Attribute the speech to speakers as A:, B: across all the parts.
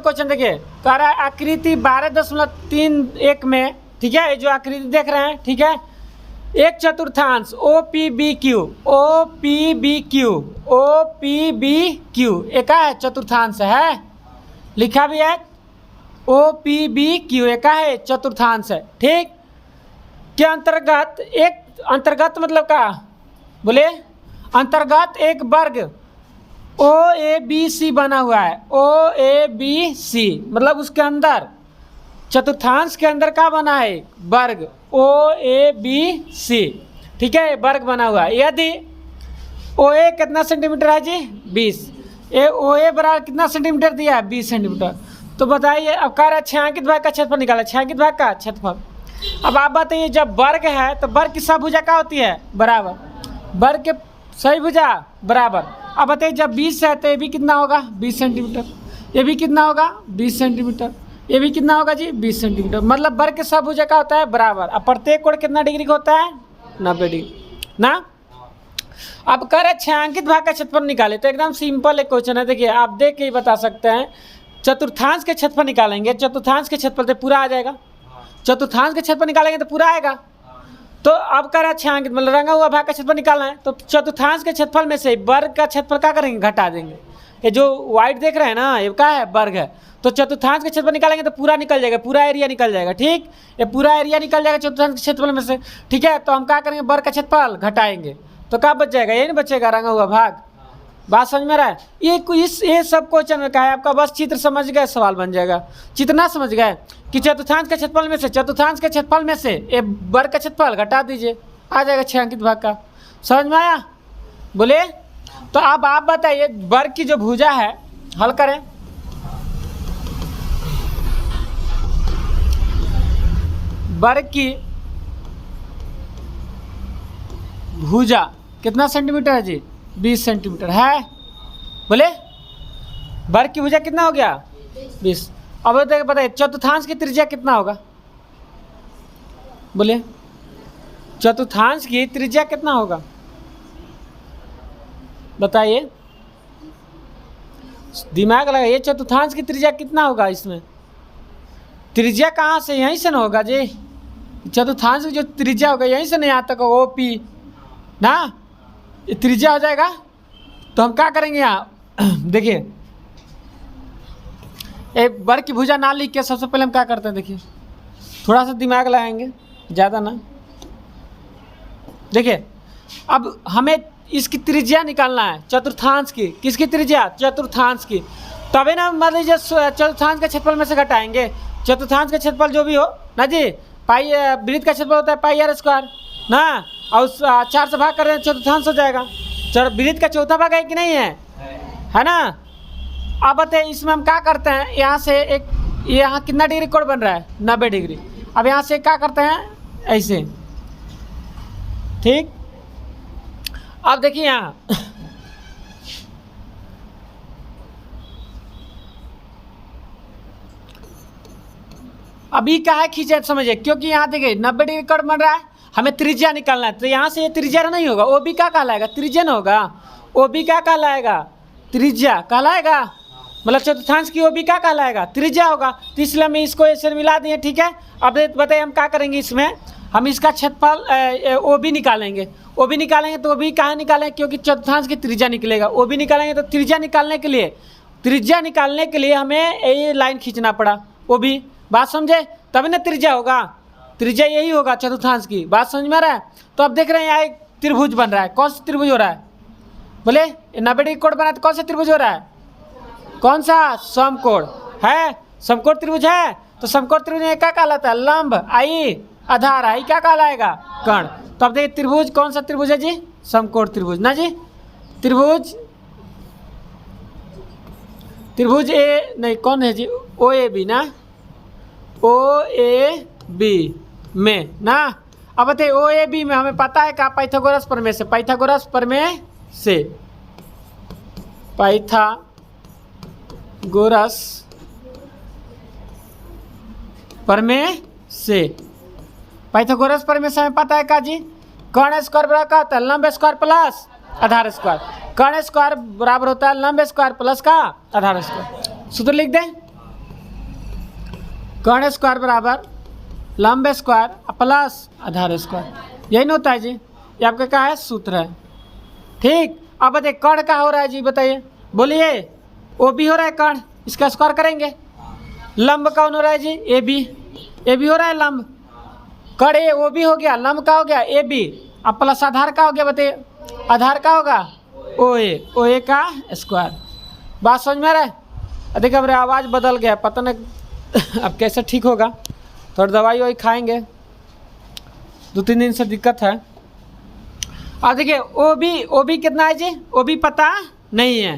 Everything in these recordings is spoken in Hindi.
A: क्वेश्चन देखिए, कह रहा है आकृति 12.31 में, ठीक है, ये जो आकृति देख रहे हैं, ठीक है, एक चतुर्थांश O P B Q, O P B Q, O P B Q एक है चतुर्थांश है, लिखा भी है ओ पी बी क्यू एक है चतुर्थांश है, ठीक, के अंतर्गत एक, अंतर्गत मतलब क्या बोले, अंतर्गत एक वर्ग ओ ए बी सी बना हुआ है, ओ ए बी सी मतलब उसके अंदर चतुर्थांश के अंदर क्या बना है, वर्ग ओ ए बी सी, ठीक है, वर्ग बना हुआ है। यदि ओ ए कितना सेंटीमीटर है जी 20, ए ओ ए बराबर कितना सेंटीमीटर दिया है 20 सेंटीमीटर, तो बताइए अब कह रहा है छायांकित भाग का क्षेत्रफल निकाला, छायांकित भाग का क्षेत्रफल। अब आप बताइए जब वर्ग है तो वर्ग की सब भुजा क्या होती है, बराबर, वर्ग के सही भुजा बराबर। अब बताइए जब 20 है तो ये भी कितना होगा 20 सेंटीमीटर, ये भी कितना होगा 20 सेंटीमीटर, ये भी कितना होगा जी 20 सेंटीमीटर, मतलब वर्ग के सब भुजा का होता है बराबर। अब प्रत्येक कोण कितना डिग्री का होता है 90 डिग्री ना। अब कह रहे छायांकित भाग का क्षेत्रफल निकाले, तो एकदम सिंपल एक क्वेश्चन है, देखिए आप देख के ही बता सकते हैं। चतुर्थांश के क्षेत्रफल निकालेंगे, चतुर्थांश के क्षेत्रफल तो पूरा आ जाएगा, चतुर्थांश के क्षेत्रफल निकालेंगे तो पूरा आएगा। तो अब कह रहा है छायांकित मतलब रंगा हुआ भाग का क्षेत्रफल निकालना है, तो चतुर्थांश के क्षेत्रफल में से वर्ग का क्षेत्रफल क्या करेंगे, घटा देंगे। ये जो वाइट देख रहे हैं ना, ये क्या है वर्ग है, तो चतुर्थांश के क्षेत्रफल निकालेंगे तो पूरा निकल जाएगा, पूरा एरिया निकल जाएगा, ठीक, ये पूरा एरिया निकल जाएगा चतुर्थांश के क्षेत्रफल में से, ठीक है। तो हम क्या करेंगे, वर्ग का क्षेत्रफल घटाएंगे तो क्या बच जाएगा, ये नहीं बचेगा रंगा हुआ भाग। बात समझ में रहा है, ये सब क्वेश्चन में क्या है आपका, बस चित्र समझ गए सवाल बन जाएगा। चितना समझ गए कि चतुर्थांश के क्षेत्रफल में से, चतुर्थांश के क्षेत्रफल में से ये वर्ग का क्षेत्रफल घटा दीजिए, आ जाएगा छायांकित भाग का। समझ में आया बोले। तो अब आप बताइए वर्ग की जो भुजा है हल करें। वर्ग की भुजा कितना सेंटीमीटर है जी 20 सेंटीमीटर है, बोले वर्ग की भुजा कितना हो गया 20। अब बताइए चतुर्थांश की त्रिज्या कितना होगा, बोले चतुर्थांश की त्रिज्या कितना होगा बताइए, दिमाग लगाइए, चतुर्थांश की त्रिज्या कितना होगा, इसमें त्रिज्या कहाँ से, यहीं से ना होगा जी, चतुर्थांश की जो त्रिज्या होगा यहीं से नहीं आता होगा, ओ पी ना, ये त्रिज्या हो जाएगा। तो हम क्या करेंगे यहाँ देखिए, एक वर्ग की भुजा ना लिख के सबसे पहले हम क्या करते हैं, देखिए थोड़ा सा दिमाग लगाएंगे, ज़्यादा ना। देखिए अब हमें इसकी त्रिज्या निकालना है चतुर्थांश की, किसकी त्रिज्या, चतुर्थांश की, तभी ना मान लीजिए चतुर्थांश के क्षेत्रफल में से घटाएंगे। चतुर्थांश का क्षेत्रफल जो भी हो ना जी, पाई वृत्त का क्षेत्रफल होता है पाई आर स्क्वायर ना, और उस 4 से भाग कर रहे हैं चतुर्थांश हो जाएगा। वृत्त का चौथा भाग है कि नहीं है ना। अब बताइए इसमें हम क्या करते हैं, यहाँ से एक, यहाँ कितना डिग्री कोण बन रहा है 90 डिग्री। अब यहाँ से क्या करते हैं ऐसे, ठीक। अब देखिए यहाँ अभी क्या है खींचे समझिए, क्योंकि यहाँ देखिए 90 डिग्री कोण बन रहा है, हमें त्रिज्या निकालना है, तो यहाँ से ये त्रिज्या नहीं होगा, ओ बी क्या कहलाएगा, त्रिज्या न होगा, ओ बी क्या कहलाएगा, त्रिज्या कहलाएगा, मतलब चतुर्थांश की ओ बी क्या कहलाएगा, त्रिज्या होगा। तो इसलिए हम इसको ऐसे मिला दिए, ठीक है। अब बताइए हम क्या करेंगे, इसमें हम इसका क्षेत्रफल ओ बी निकालेंगे, ओ बी निकालेंगे तो ओ बी कहाँ निकालेंगे, क्योंकि चतुर्थांश की त्रिज्या निकलेगा, ओ बी निकालेंगे तो त्रिज्या निकालने के लिए हमें ये लाइन खींचना पड़ा, ओ बी, बात समझे, तभी ना त्रिज्या होगा, त्रिज्या यही होगा चतुर्थांश की, बात समझ में आ रहा है। तो अब देख रहे हैं यहाँ एक त्रिभुज बन रहा है, कौन सा त्रिभुज हो रहा है, बोले 90 डिग्री कोण बना है तो कौन सा त्रिभुज हो रहा है, कौन सा, समकोण है, समकोण त्रिभुज है। तो समकोण त्रिभुज में क्या कहलाता है, लंब, आई आधार, आई क्या कहलाएगा, कर्ण। तो अब देखिए त्रिभुज कौन सा त्रिभुज है जी, समकोण त्रिभुज ना जी, त्रिभुज ए नहीं कौन है जी, ओ ए बी ना, ओ ए बी में ना। अब बताइए ओ ए बी में हमें पता है क्या, पाइथागोरस प्रमेय से, पाइथागोरस प्रमेय से, पाइथागोरस प्रमेय से, पाइथागोरस प्रमेय से हमें पता है क्या जी, कर्ण स्क्वायर बराबर क्या होता है, लंब स्क्वायर प्लस आधार स्क्वायर, कर्ण स्क्वायर बराबर होता है लंब स्क्वायर प्लस का आधार स्क्वायर। सूत्र लिख दें, कर्ण स्क्वायर बराबर लंब स्क्वायर प्लस आधार स्क्वायर, यही ना होता है जी। ये आपका क्या है, सूत्र है। ठीक, अब बताइए कर्ण का हो रहा है जी, बताइए बोलिए। ओ बी हो रहा है कर्ण, इसका स्क्वायर करेंगे। लंब कौन हो रहा है जी, ए बी, ए बी हो रहा है लंब। कर्ण ए ओ बी हो गया, लंब का हो गया ए बी, अब प्लस आधार का हो गया, बताइए आधार का होगा ओ ए का स्क्वायर। बात समझ में आ रहा है। देखिए मेरा आवाज़ बदल गया, पता नहीं अब कैसे ठीक होगा, थोड़ी दवाई वही खाएंगे, 2-3 दिन से दिक्कत है। अब देखिए ओ बी कितना है जी, ओ बी पता नहीं है,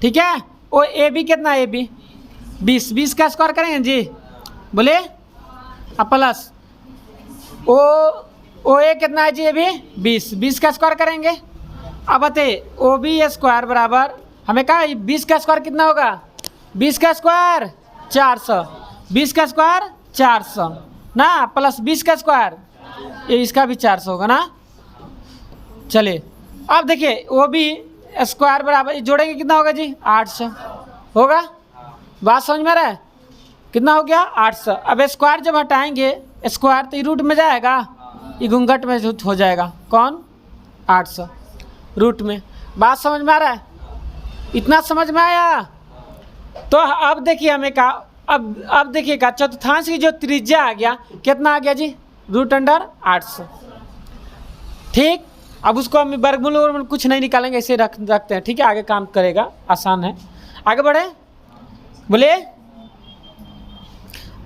A: ठीक है। ओ ए बी कितना है, ए बी 20 का स्क्वायर करेंगे जी, बोले अब प्लस ओ ए कितना है जी, ए बी 20 का स्क्वायर करेंगे। अब बताइए ओ बी स्क्वायर बराबर हमें कहा 20 का स्क्वायर कितना होगा, 20 का स्क्वायर 400, 20 का स्क्वायर 400 ना, प्लस 20 का स्क्वायर ये इसका भी 400 होगा ना। चलिए अब देखिए ओ बी स्क्वायर बराबर जोड़ेंगे कितना होगा जी, 800 होगा। बात समझ में रहा है, कितना हो गया 800। अब स्क्वायर जब हटाएंगे स्क्वायर तो ये रूट में जाएगा, ये घूंघट में हो जाएगा, कौन 800 रूट में। बात समझ में आ रहा है, इतना समझ में आया। तो अब देखिए हमें का अब देखिएगा चतुर्थांश की जो त्रिज्या आ गया कितना आ गया जी, √800। ठीक, अब उसको हम वर्गमूल और कुछ नहीं निकालेंगे, ऐसे रखते हैं, ठीक है। आगे काम करेगा, आसान है, आगे बढ़े बोलिए।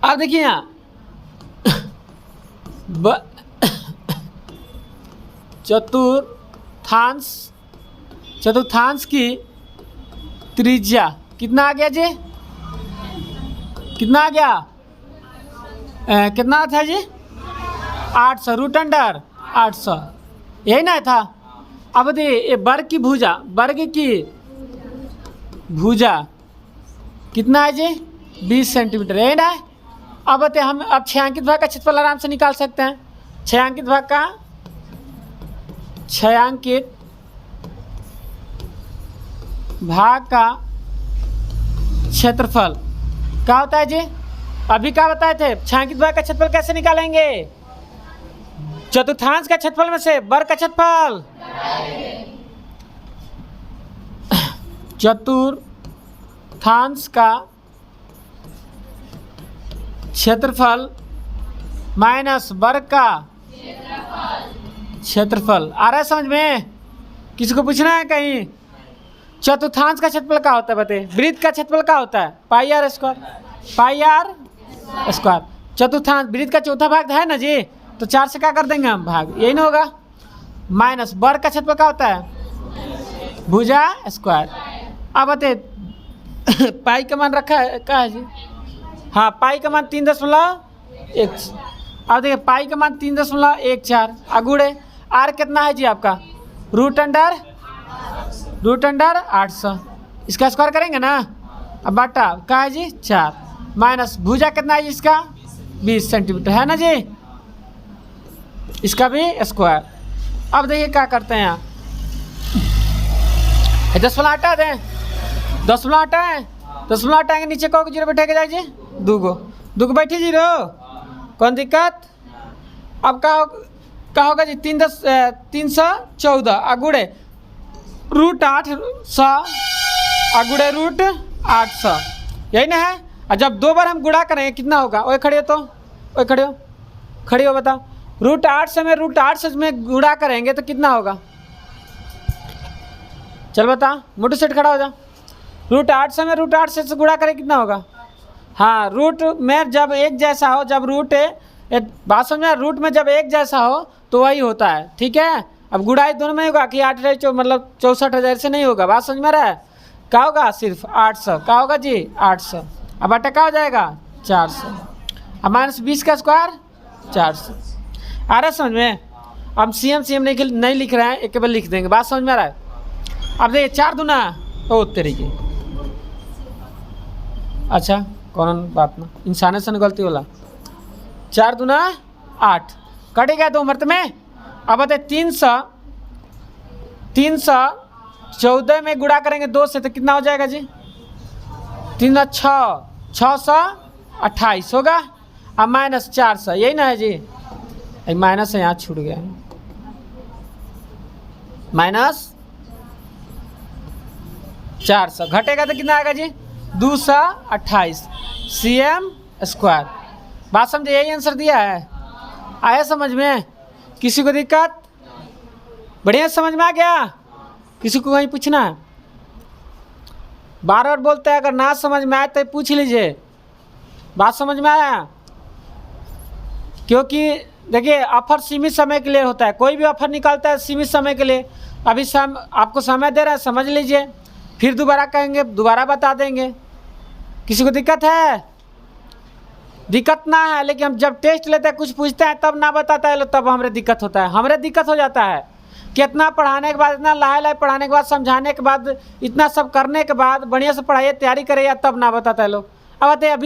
A: अब देखिए यहाँ चतुर्थांश की त्रिज्या कितना आ गया जी, कितना आ गया, कितना था जी 800 √800, यही ना था। अब देखिए ये वर्ग की भुजा कितना है जी 20 सेंटीमीटर, यही ना। अब बताइए हम अब छायांकित भाग का क्षेत्रफल आराम से निकाल सकते हैं। छायांकित भाग का क्षेत्रफल क्या होता है जी, अभी क्या बताए थे, छायांकित भाग का क्षेत्रफल कैसे निकालेंगे, चतुर्थांश का क्षेत्रफल में से वर्ग का क्षेत्रफल, चतुर्थांश का क्षेत्रफल माइनस वर्ग का क्षेत्रफल। आ रहा है समझ में, किसी को पूछना है कहीं। चतुर्थांश का क्षेत्रफल क्या होता है बताइए, वृत्त का क्षेत्रफल क्या होता है, पाई आर स्क्वायर। चतुर्थांश वृत्त का चौथा भाग है ना जी, तो 4 से क्या कर देंगे हम भाग, यही ना होगा। माइनस वर्ग का क्षेत्रफल क्या होता है, भुजा स्क्वायर। अब बताइए पाई का मान रखा है क्या है जी, हाँ पाई का मान 3.1। अब देखिए पाई का मान 3.14 अगुड़े आर कितना है जी आपका, √800, इसका स्क्वायर करेंगे ना। अब बाटा क्या है जी 4, माइनस भुजा कितना है जी इसका 20 सेंटीमीटर है ना जी, इसका भी स्क्वायर। अब देखिए क्या करते हैं यहाँ, 10 वाला हटा दें, 10 वाला हटाएं, 10 वाला हटाएंगे नीचे को जीरो बैठे जाए जी, 2 बैठी जीरो, कौन दिक्कत। अब क्या होगा जी 314 अगुड़े √800 अगुड़े √800, यही ना है। और जब 2 बार हम गुणा करेंगे कितना होगा, ओए खड़े हो तो, ओए खड़े हो बताओ, √800 में √800 में गुणा करेंगे तो कितना होगा, चल बता मोटू सेट खड़ा हो जा। √800 में √800 से गुणा करें कितना होगा, हाँ रूट में जब एक जैसा हो, जब बात समझा, रूट में जब एक जैसा हो तो वही होता है, ठीक है। अब गुड़ाई दोनों में होगा कि 8 मतलब 64,000 से नहीं होगा, बात समझ में रहा है। क्या होगा सिर्फ 800, क्या होगा जी 800। अब बटा क्या हो जाएगा 400, अब माइनस 20 का स्क्वायर 400। आ रहा है समझ में। हम सीएम नहीं लिख रहे हैं, एक केवल लिख देंगे, बात समझ में आ रहा है। अब देखिए 4 दूना ओ तरीके, अच्छा कौन बात ना, इंसाने से गलती होला, 4 दूना 8 कटेगा 2 मर्त में। अब बताए 314 में गुणा करेंगे 2 से तो कितना हो जाएगा जी, 3 6 628 होगा। अब -400, यही ना है जी, माइनस है यहाँ छूट गया, -400 घटेगा तो कितना आएगा जी 228 cm²। बात समझे, यही आंसर दिया है। आया समझ में? किसी को दिक्कत? बढ़िया समझ में आ गया? किसी को कहीं पूछना है? बार बार बोलते हैं, अगर ना समझ में आए तो पूछ लीजिए। बात समझ में आया? क्योंकि देखिए ऑफर सीमित समय के लिए होता है, कोई भी ऑफर निकालता है सीमित समय के लिए। अभी आपको समय दे रहा है, समझ लीजिए, फिर दोबारा कहेंगे दोबारा बता देंगे। किसी को दिक्कत है? दिक्कत ना है, लेकिन हम जब टेस्ट लेते हैं कुछ पूछते हैं तब ना बताता है, तब हमारे दिक्कत होता है, हमारे दिक्कत हो जाता है कि इतना पढ़ाने के बाद, इतना लाहे लाहे पढ़ाने के बाद, समझाने के बाद, इतना सब करने के बाद बढ़िया से पढ़ाइए, तैयारी करिए, तब ना बताता है लोग। अब आते अभी